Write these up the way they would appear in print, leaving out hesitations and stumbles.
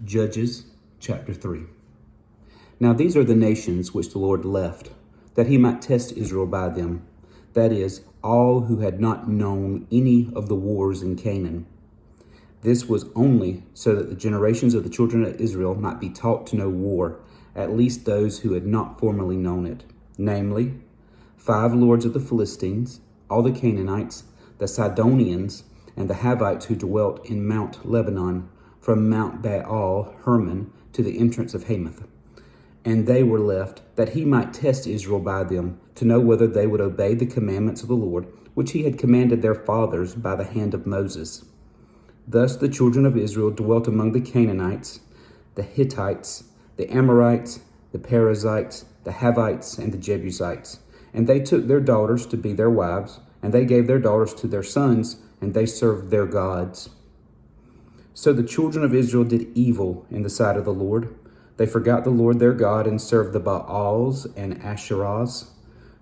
Judges chapter 3. Now these are the nations which the Lord left, that he might test Israel by them, that is, all who had not known any of the wars in Canaan. This was only so that the generations of the children of Israel might be taught to know war, at least those who had not formerly known it, namely, 5 lords of the Philistines, all the Canaanites, the Sidonians, and the Havites who dwelt in Mount Lebanon, from Mount Baal Hermon to the entrance of Hamath. And they were left, that he might test Israel by them, to know whether they would obey the commandments of the Lord, which he had commanded their fathers by the hand of Moses. Thus the children of Israel dwelt among the Canaanites, the Hittites, the Amorites, the Perizzites, the Havites, and the Jebusites. And they took their daughters to be their wives, and they gave their daughters to their sons, and they served their gods. So the children of Israel did evil in the sight of the Lord. They forgot the Lord their God and served the Baals and Asherahs.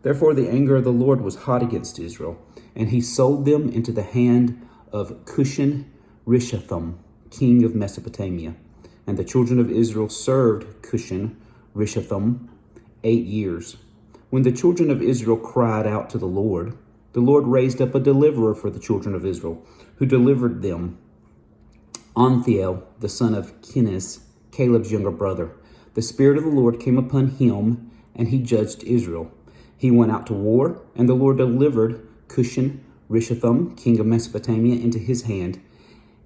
Therefore the anger of the Lord was hot against Israel, and he sold them into the hand of Cushan-Rishathaim, king of Mesopotamia. And the children of Israel served Cushan-Rishathaim 8 years. When the children of Israel cried out to the Lord raised up a deliverer for the children of Israel, who delivered them. Othniel, the son of Kenaz, Caleb's younger brother. The Spirit of the Lord came upon him, and he judged Israel. He went out to war, and the Lord delivered Cushan-Rishathaim, king of Mesopotamia, into his hand,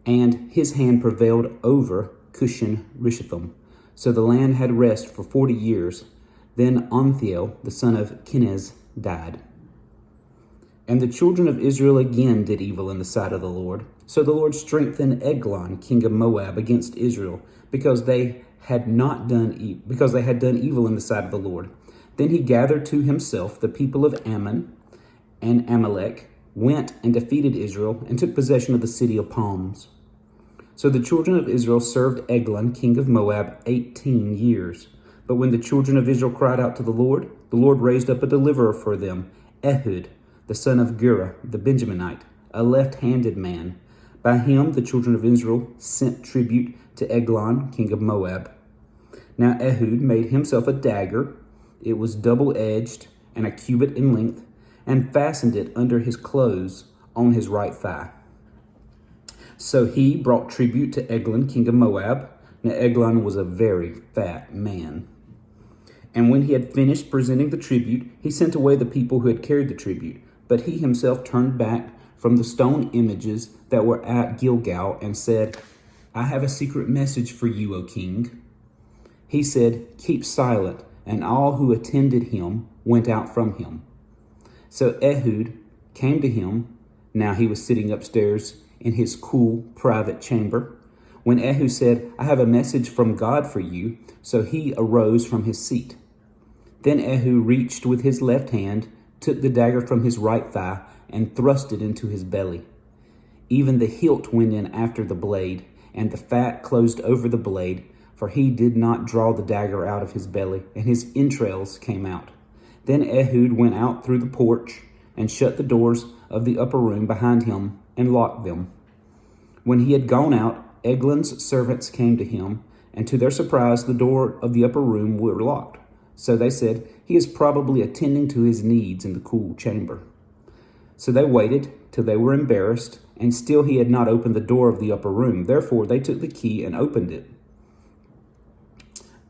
and his hand prevailed over Cushan-Rishathaim. So the land had rest for 40 years. Then Othniel, the son of Kenaz, died. And the children of Israel again did evil in the sight of the Lord. So the Lord strengthened Eglon, king of Moab, against Israel, because they had done evil in the sight of the Lord. Then he gathered to himself the people of Ammon and Amalek, went and defeated Israel, and took possession of the city of palms. So the children of Israel served Eglon, king of Moab, 18 years. But when the children of Israel cried out to the Lord raised up a deliverer for them, Ehud, the son of Gera, the Benjaminite, a left-handed man. By him the children of Israel sent tribute to Eglon, king of Moab. Now Ehud made himself a dagger. It was double-edged and a cubit in length, and fastened it under his clothes on his right thigh. So he brought tribute to Eglon, king of Moab. Now Eglon was a very fat man. And when he had finished presenting the tribute, he sent away the people who had carried the tribute. But he himself turned back from the stone images that were at Gilgal and said, I have a secret message for you, O king. He said, keep silent, and all who attended him went out from him. So Ehud came to him. Now he was sitting upstairs in his cool private chamber. When Ehud said, I have a message from God for you, so he arose from his seat. Then Ehud reached with his left hand, took the dagger from his right thigh, and thrust it into his belly. Even the hilt went in after the blade, and the fat closed over the blade, for he did not draw the dagger out of his belly, and his entrails came out. Then Ehud went out through the porch, and shut the doors of the upper room behind him, and locked them. When he had gone out, Eglon's servants came to him, and to their surprise the door of the upper room were locked. So they said, he is probably attending to his needs in the cool chamber. So they waited till they were embarrassed, and still he had not opened the door of the upper room. Therefore they took the key and opened it.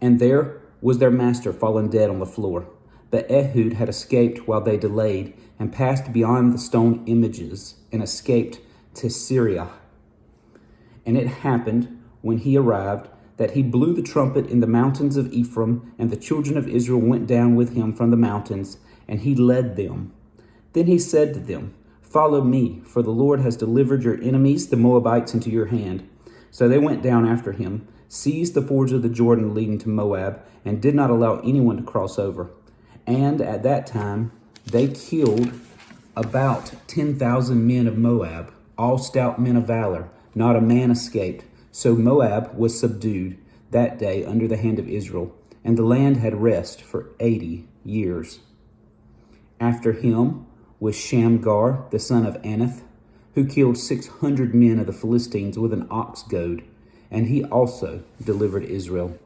And there was their master fallen dead on the floor. But Ehud had escaped while they delayed, and passed beyond the stone images, and escaped to Syria. And it happened, when he arrived, that he blew the trumpet in the mountains of Ephraim, and the children of Israel went down with him from the mountains, and he led them. Then he said to them, follow me, for the Lord has delivered your enemies, the Moabites, into your hand. So they went down after him, seized the fords of the Jordan leading to Moab, and did not allow anyone to cross over. And at that time they killed about 10,000 men of Moab, all stout men of valor. Not a man escaped. So Moab was subdued that day under the hand of Israel, and the land had rest for 80 years. After him was Shamgar, the son of Anath, who killed 600 men of the Philistines with an ox goad. and he also delivered Israel.